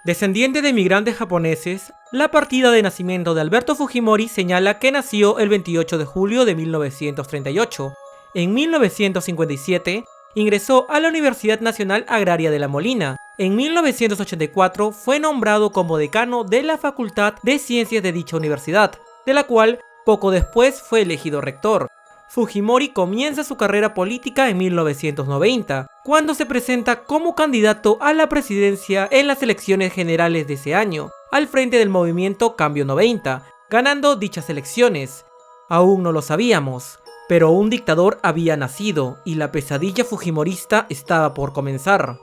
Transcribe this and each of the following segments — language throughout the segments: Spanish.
Descendiente de migrantes japoneses, la partida de nacimiento de Alberto Fujimori señala que nació el 28 de julio de 1938. En 1957, ingresó a la Universidad Nacional Agraria de La Molina. En 1984 fue nombrado como decano de la Facultad de Ciencias de dicha universidad, de la cual poco después fue elegido rector. Fujimori comienza su carrera política en 1990, cuando se presenta como candidato a la presidencia en las elecciones generales de ese año, al frente del movimiento Cambio 90, ganando dichas elecciones. Aún no lo sabíamos, pero un dictador había nacido y la pesadilla fujimorista estaba por comenzar.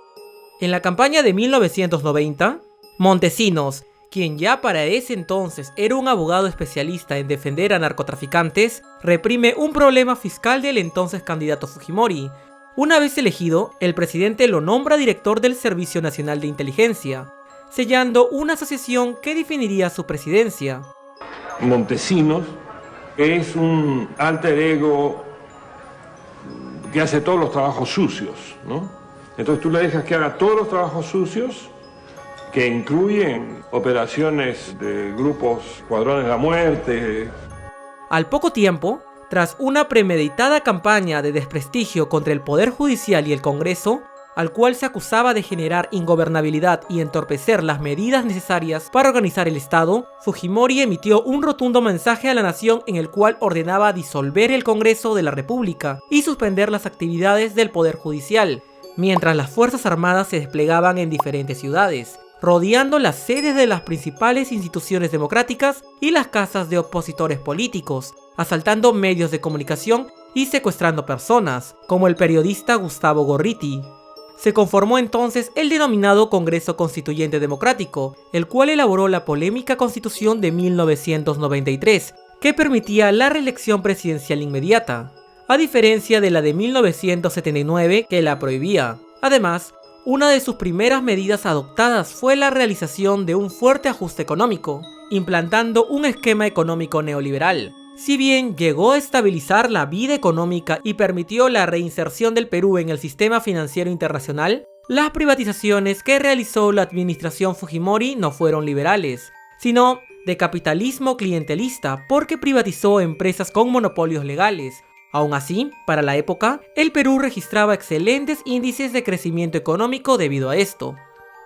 En la campaña de 1990, Montesinos, quien ya para ese entonces era un abogado especialista en defender a narcotraficantes, reprime un problema fiscal del entonces candidato Fujimori. Una vez elegido, el presidente lo nombra director del Servicio Nacional de Inteligencia, sellando una asociación que definiría su presidencia. Montesinos es un alter ego que hace todos los trabajos sucios, ¿no? Entonces tú le dejas que haga todos los trabajos sucios, que incluyen operaciones de grupos Escuadrones de la Muerte. Al poco tiempo, tras una premeditada campaña de desprestigio contra el Poder Judicial y el Congreso, al cual se acusaba de generar ingobernabilidad y entorpecer las medidas necesarias para organizar el Estado, Fujimori emitió un rotundo mensaje a la nación en el cual ordenaba disolver el Congreso de la República y suspender las actividades del Poder Judicial, mientras las Fuerzas Armadas se desplegaban en diferentes ciudades, rodeando las sedes de las principales instituciones democráticas y las casas de opositores políticos, asaltando medios de comunicación y secuestrando personas, como el periodista Gustavo Gorriti. Se conformó entonces el denominado Congreso Constituyente Democrático, el cual elaboró la polémica Constitución de 1993, que permitía la reelección presidencial inmediata, a diferencia de la de 1979 que la prohibía. Además, una de sus primeras medidas adoptadas fue la realización de un fuerte ajuste económico, implantando un esquema económico neoliberal. Si bien llegó a estabilizar la vida económica y permitió la reinserción del Perú en el sistema financiero internacional, las privatizaciones que realizó la administración Fujimori no fueron liberales, sino de capitalismo clientelista, porque privatizó empresas con monopolios legales. Aún así, para la época, el Perú registraba excelentes índices de crecimiento económico debido a esto.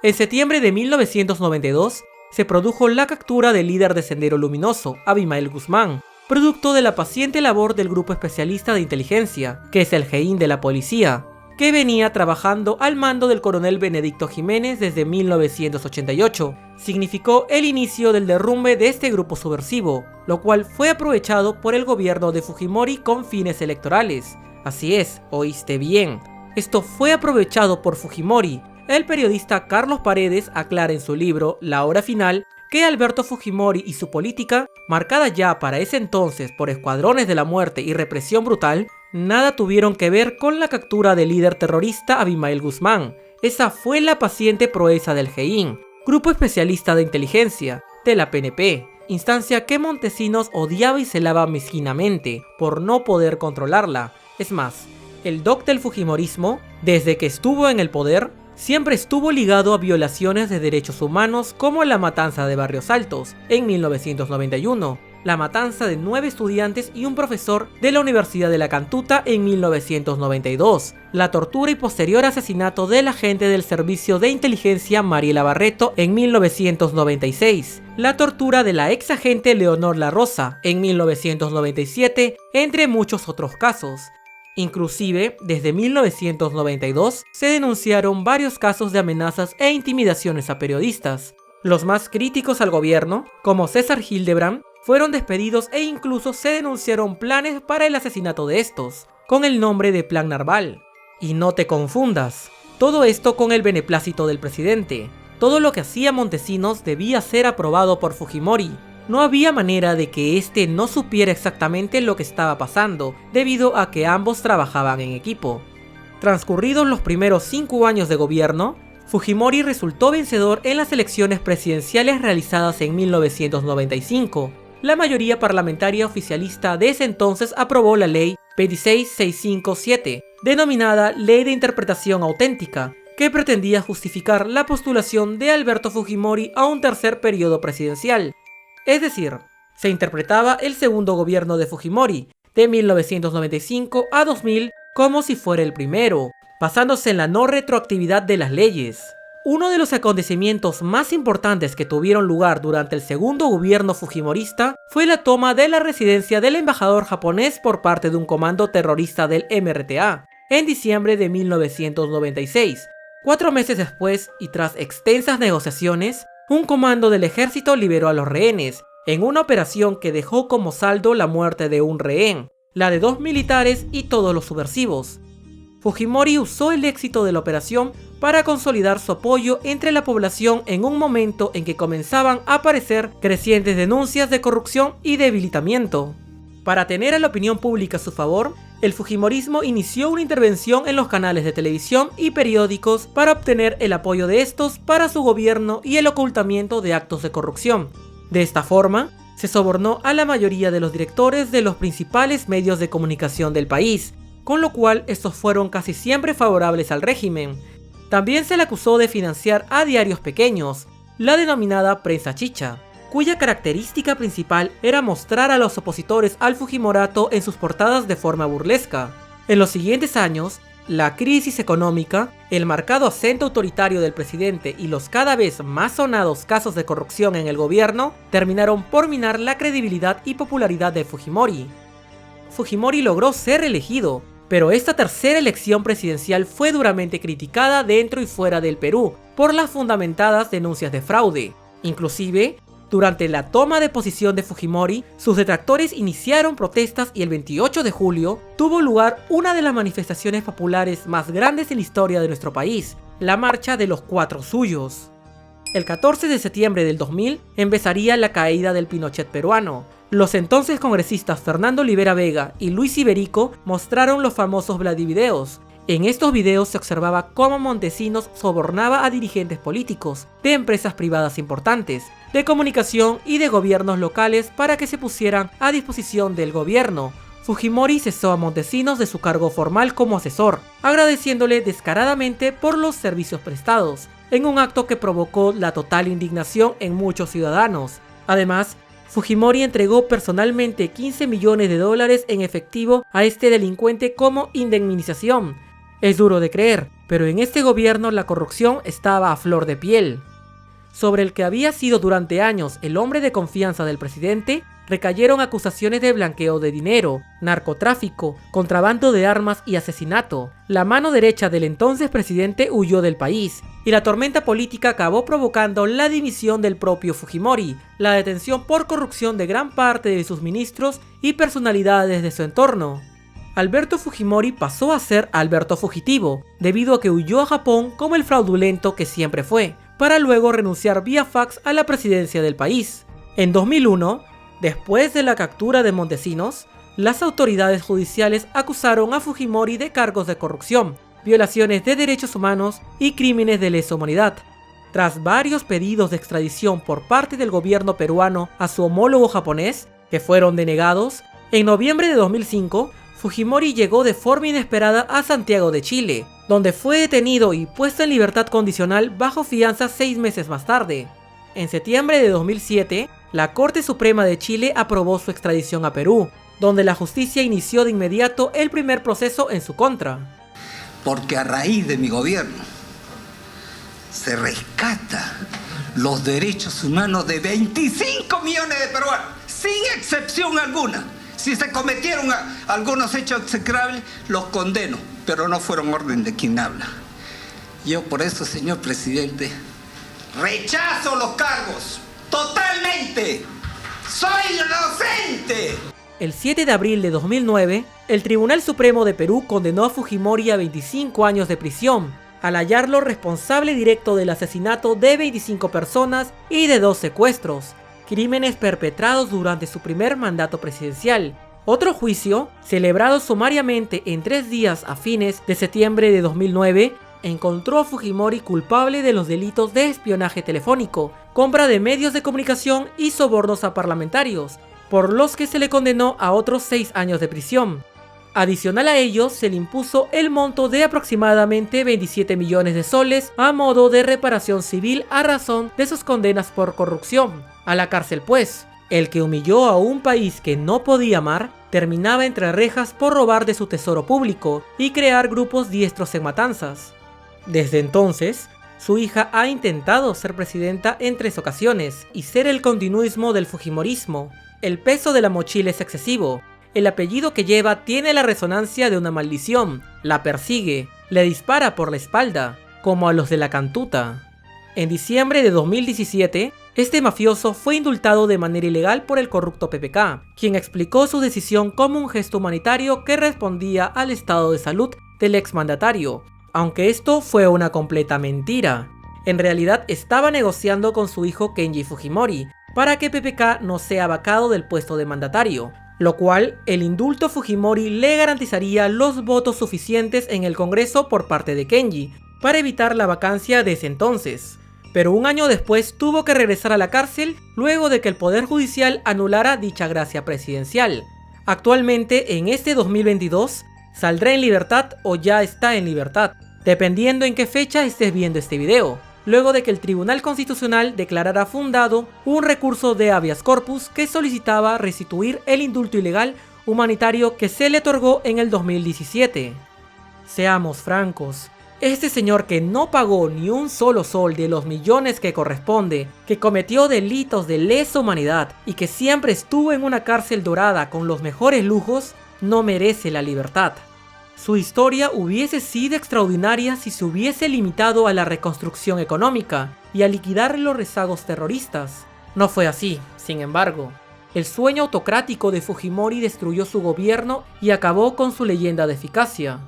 En septiembre de 1992, se produjo la captura del líder de Sendero Luminoso, Abimael Guzmán, producto de la paciente labor del Grupo Especialista de Inteligencia, que es el GEIN de la policía, que venía trabajando al mando del coronel Benedicto Jiménez desde 1988. Significó el inicio del derrumbe de este grupo subversivo, lo cual fue aprovechado por el gobierno de Fujimori con fines electorales. Así es, oíste bien. Esto fue aprovechado por Fujimori. El periodista Carlos Paredes aclara en su libro La Hora Final que Alberto Fujimori y su política, marcada ya para ese entonces por escuadrones de la muerte y represión brutal, nada tuvieron que ver con la captura del líder terrorista Abimael Guzmán. Esa fue la paciente proeza del GEIN, Grupo Especialista de Inteligencia, de la PNP, instancia que Montesinos odiaba y celaba mezquinamente por no poder controlarla. Es más, el doc del fujimorismo, desde que estuvo en el poder, siempre estuvo ligado a violaciones de derechos humanos como la matanza de Barrios Altos en 1991, la matanza de 9 estudiantes y un profesor de la Universidad de La Cantuta en 1992, la tortura y posterior asesinato del agente del Servicio de Inteligencia Mariela Barreto en 1996, la tortura de la ex agente Leonor La Rosa en 1997, entre muchos otros casos. Inclusive, desde 1992, se denunciaron varios casos de amenazas e intimidaciones a periodistas. Los más críticos al gobierno, como César Hildebrand, fueron despedidos e incluso se denunciaron planes para el asesinato de estos, con el nombre de Plan Narval. Y no te confundas, todo esto con el beneplácito del presidente. Todo lo que hacía Montesinos debía ser aprobado por Fujimori. No había manera de que éste no supiera exactamente lo que estaba pasando, debido a que ambos trabajaban en equipo. Transcurridos los primeros 5 años de gobierno, Fujimori resultó vencedor en las elecciones presidenciales realizadas en 1995. La mayoría parlamentaria oficialista de ese entonces aprobó la ley 26657, denominada Ley de Interpretación Auténtica, que pretendía justificar la postulación de Alberto Fujimori a un tercer periodo presidencial. Es decir, se interpretaba el segundo gobierno de Fujimori, de 1995 a 2000, como si fuera el primero, basándose en la no retroactividad de las leyes. Uno de los acontecimientos más importantes que tuvieron lugar durante el segundo gobierno fujimorista fue la toma de la residencia del embajador japonés por parte de un comando terrorista del MRTA, en diciembre de 1996. 4 meses después, y tras extensas negociaciones, un comando del ejército liberó a los rehenes, en una operación que dejó como saldo la muerte de un rehén, la de 2 militares y todos los subversivos. Fujimori usó el éxito de la operación para consolidar su apoyo entre la población en un momento en que comenzaban a aparecer crecientes denuncias de corrupción y debilitamiento. Para tener a la opinión pública a su favor, el fujimorismo inició una intervención en los canales de televisión y periódicos para obtener el apoyo de estos para su gobierno y el ocultamiento de actos de corrupción. De esta forma, se sobornó a la mayoría de los directores de los principales medios de comunicación del país, con lo cual estos fueron casi siempre favorables al régimen. También se le acusó de financiar a diarios pequeños, la denominada prensa chicha, cuya característica principal era mostrar a los opositores al Fujimorato en sus portadas de forma burlesca. En los siguientes años, la crisis económica, el marcado acento autoritario del presidente y los cada vez más sonados casos de corrupción en el gobierno terminaron por minar la credibilidad y popularidad de Fujimori. Fujimori logró ser reelegido, pero esta tercera elección presidencial fue duramente criticada dentro y fuera del Perú por las fundamentadas denuncias de fraude. Inclusive, durante la toma de posición de Fujimori, sus detractores iniciaron protestas y el 28 de julio tuvo lugar una de las manifestaciones populares más grandes en la historia de nuestro país, la Marcha de los Cuatro Suyos. El 14 de septiembre del 2000 empezaría la caída del Pinochet peruano. Los entonces congresistas Fernando Olivera Vega y Luis Iberico mostraron los famosos Vladivideos. En estos videos se observaba cómo Montesinos sobornaba a dirigentes políticos, de empresas privadas importantes, de comunicación y de gobiernos locales para que se pusieran a disposición del gobierno. Fujimori cesó a Montesinos de su cargo formal como asesor, agradeciéndole descaradamente por los servicios prestados, en un acto que provocó la total indignación en muchos ciudadanos. Además, Fujimori entregó personalmente $15 millones en efectivo a este delincuente como indemnización. Es duro de creer, pero en este gobierno la corrupción estaba a flor de piel. Sobre el que había sido durante años el hombre de confianza del presidente, recayeron acusaciones de blanqueo de dinero, narcotráfico, contrabando de armas y asesinato. La mano derecha del entonces presidente huyó del país, y la tormenta política acabó provocando la dimisión del propio Fujimori, la detención por corrupción de gran parte de sus ministros y personalidades de su entorno. Alberto Fujimori pasó a ser Alberto Fugitivo, debido a que huyó a Japón como el fraudulento que siempre fue, para luego renunciar vía fax a la presidencia del país. En 2001, después de la captura de Montesinos, las autoridades judiciales acusaron a Fujimori de cargos de corrupción, violaciones de derechos humanos y crímenes de lesa humanidad. Tras varios pedidos de extradición por parte del gobierno peruano a su homólogo japonés, que fueron denegados, en noviembre de 2005, Fujimori llegó de forma inesperada a Santiago de Chile, donde fue detenido y puesto en libertad condicional bajo fianza 6 meses más tarde. En septiembre de 2007, la Corte Suprema de Chile aprobó su extradición a Perú, donde la justicia inició de inmediato el primer proceso en su contra. Porque a raíz de mi gobierno se rescata los derechos humanos de 25 millones de peruanos, sin excepción alguna. Si se cometieron algunos hechos execrables, los condeno, pero no fueron orden de quien habla. Yo por eso, señor presidente, rechazo los cargos, totalmente. ¡Soy inocente! El 7 de abril de 2009, el Tribunal Supremo de Perú condenó a Fujimori a 25 años de prisión, al hallarlo responsable directo del asesinato de 25 personas y de 2 secuestros, crímenes perpetrados durante su primer mandato presidencial. Otro juicio, celebrado sumariamente en 3 días a fines de septiembre de 2009, encontró a Fujimori culpable de los delitos de espionaje telefónico, compra de medios de comunicación y sobornos a parlamentarios, por los que se le condenó a otros 6 años de prisión. Adicional a ello, se le impuso el monto de aproximadamente 27 millones de soles a modo de reparación civil a razón de sus condenas por corrupción. A la cárcel pues. El que humilló a un país que no podía amar, terminaba entre rejas por robar de su tesoro público y crear grupos diestros en matanzas. Desde entonces, su hija ha intentado ser presidenta en 3 ocasiones y ser el continuismo del fujimorismo. El peso de la mochila es excesivo. El apellido que lleva tiene la resonancia de una maldición, la persigue, le dispara por la espalda, como a los de la Cantuta. En diciembre de 2017, este mafioso fue indultado de manera ilegal por el corrupto PPK, quien explicó su decisión como un gesto humanitario que respondía al estado de salud del exmandatario, aunque esto fue una completa mentira. En realidad estaba negociando con su hijo Kenji Fujimori para que PPK no sea vacado del puesto de mandatario, lo cual el indulto Fujimori le garantizaría los votos suficientes en el Congreso por parte de Kenji para evitar la vacancia de ese entonces. Pero un año después tuvo que regresar a la cárcel luego de que el Poder Judicial anulara dicha gracia presidencial. Actualmente, en este 2022, saldrá en libertad o ya está en libertad, dependiendo en qué fecha estés viendo este video, luego de que el Tribunal Constitucional declarara fundado un recurso de habeas corpus que solicitaba restituir el indulto ilegal humanitario que se le otorgó en el 2017. Seamos francos. Este señor que no pagó ni un solo sol de los millones que corresponde, que cometió delitos de lesa humanidad y que siempre estuvo en una cárcel dorada con los mejores lujos, no merece la libertad. Su historia hubiese sido extraordinaria si se hubiese limitado a la reconstrucción económica y a liquidar los rezagos terroristas. No fue así, sin embargo. El sueño autocrático de Fujimori destruyó su gobierno y acabó con su leyenda de eficacia.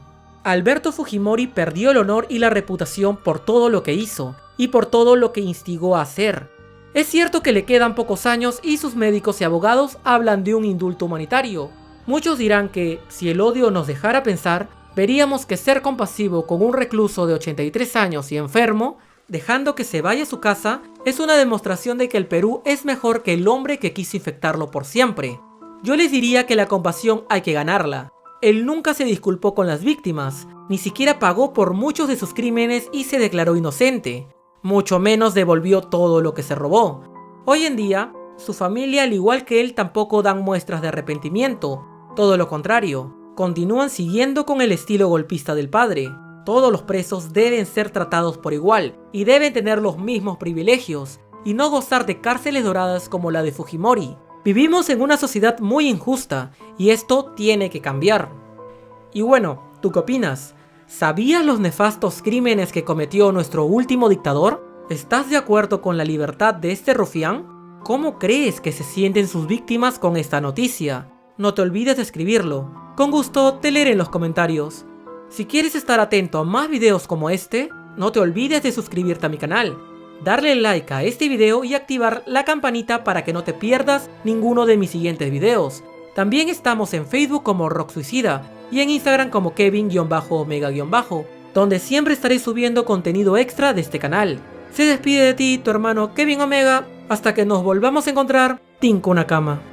Alberto Fujimori perdió el honor y la reputación por todo lo que hizo y por todo lo que instigó a hacer. Es cierto que le quedan pocos años y sus médicos y abogados hablan de un indulto humanitario. Muchos dirán que, si el odio nos dejara pensar, veríamos que ser compasivo con un recluso de 83 años y enfermo, dejando que se vaya a su casa, es una demostración de que el Perú es mejor que el hombre que quiso infectarlo por siempre. Yo les diría que la compasión hay que ganarla. Él nunca se disculpó con las víctimas, ni siquiera pagó por muchos de sus crímenes y se declaró inocente. Mucho menos devolvió todo lo que se robó. Hoy en día, su familia al igual que él tampoco dan muestras de arrepentimiento. Todo lo contrario, continúan siguiendo con el estilo golpista del padre. Todos los presos deben ser tratados por igual y deben tener los mismos privilegios y no gozar de cárceles doradas como la de Fujimori. Vivimos en una sociedad muy injusta y esto tiene que cambiar. Y bueno, ¿tú qué opinas? ¿Sabías los nefastos crímenes que cometió nuestro último dictador? ¿Estás de acuerdo con la libertad de este rufián? ¿Cómo crees que se sienten sus víctimas con esta noticia? No te olvides de escribirlo. Con gusto te leeré en los comentarios. Si quieres estar atento a más videos como este, no te olvides de suscribirte a mi canal, darle like a este video y activar la campanita para que no te pierdas ninguno de mis siguientes videos. También estamos en Facebook como Rock Suicida y en Instagram como Kevin-Omega-, donde siempre estaré subiendo contenido extra de este canal. Se despide de ti tu hermano Kevin Omega, hasta que nos volvamos a encontrar, Tinku Nakama.